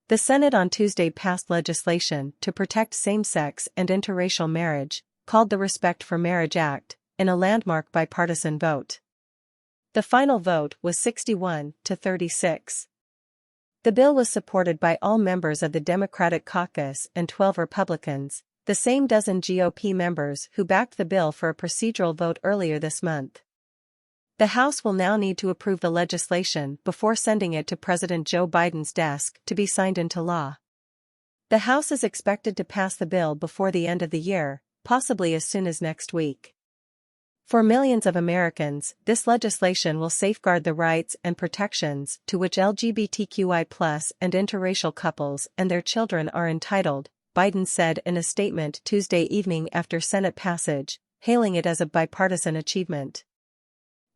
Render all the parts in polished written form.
The Senate on Tuesday passed legislation to protect same-sex and interracial marriage, called the Respect for Marriage Act, in a landmark bipartisan vote. The final vote was 61-36. The bill was supported by all members of the Democratic caucus and 12 Republicans, the same dozen GOP members who backed the bill for a procedural vote earlier this month. The House will now need to approve the legislation before sending it to President Joe Biden's desk to be signed into law. The House is expected to pass the bill before the end of the year, possibly as soon as next week. For millions of Americans, this legislation will safeguard the rights and protections to which LGBTQI+ and interracial couples and their children are entitled, Biden said in a statement Tuesday evening after Senate passage, hailing it as a bipartisan achievement.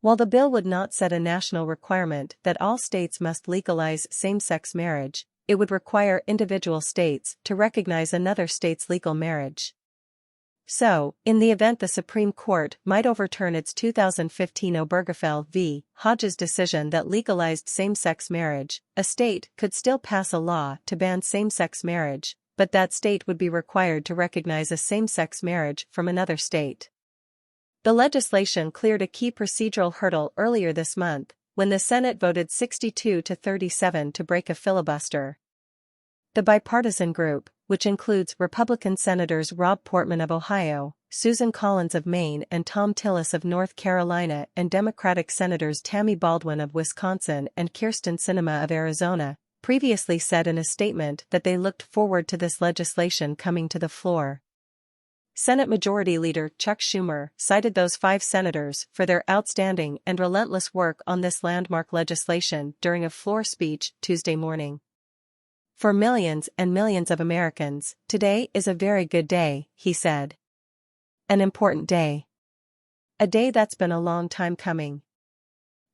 While the bill would not set a national requirement that all states must legalize same-sex marriage, it would require individual states to recognize another state's legal marriage. So, in the event the Supreme Court might overturn its 2015 Obergefell v. Hodges decision that legalized same-sex marriage, a state could still pass a law to ban same-sex marriage, but that state would be required to recognize a same-sex marriage from another state. The legislation cleared a key procedural hurdle earlier this month, when the Senate voted 62-37 to break a filibuster. The bipartisan group, which includes Republican Senators Rob Portman of Ohio, Susan Collins of Maine and Tom Tillis of North Carolina and Democratic Senators Tammy Baldwin of Wisconsin and Kyrsten Sinema of Arizona, previously said in a statement that they looked forward to this legislation coming to the floor. Senate Majority Leader Chuck Schumer cited those 5 senators for their outstanding and relentless work on this landmark legislation during a floor speech Tuesday morning. For millions and millions of Americans, today is a very good day, he said. An important day. A day that's been a long time coming.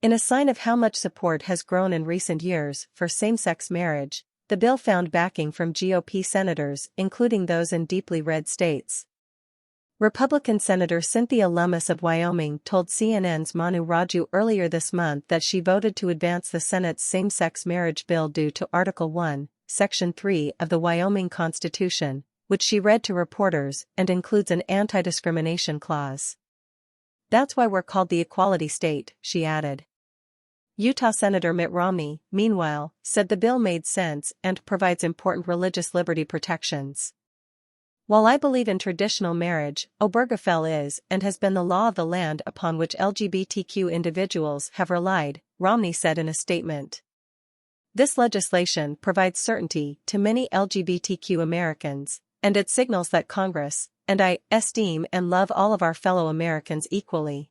In a sign of how much support has grown in recent years for same-sex marriage, the bill found backing from GOP senators, including those in deeply red states. Republican Senator Cynthia Lummis of Wyoming told CNN's Manu Raju earlier this month that she voted to advance the Senate's same-sex marriage bill due to Article 1, Section 3 of the Wyoming Constitution, which she read to reporters and includes an anti-discrimination clause. "That's why we're called the equality state," she added. Utah Senator Mitt Romney, meanwhile, said the bill made sense and provides important religious liberty protections. "While I believe in traditional marriage, Obergefell is and has been the law of the land upon which LGBTQ individuals have relied," Romney said in a statement. "This legislation provides certainty to many LGBTQ Americans, and it signals that Congress, and I, esteem and love all of our fellow Americans equally."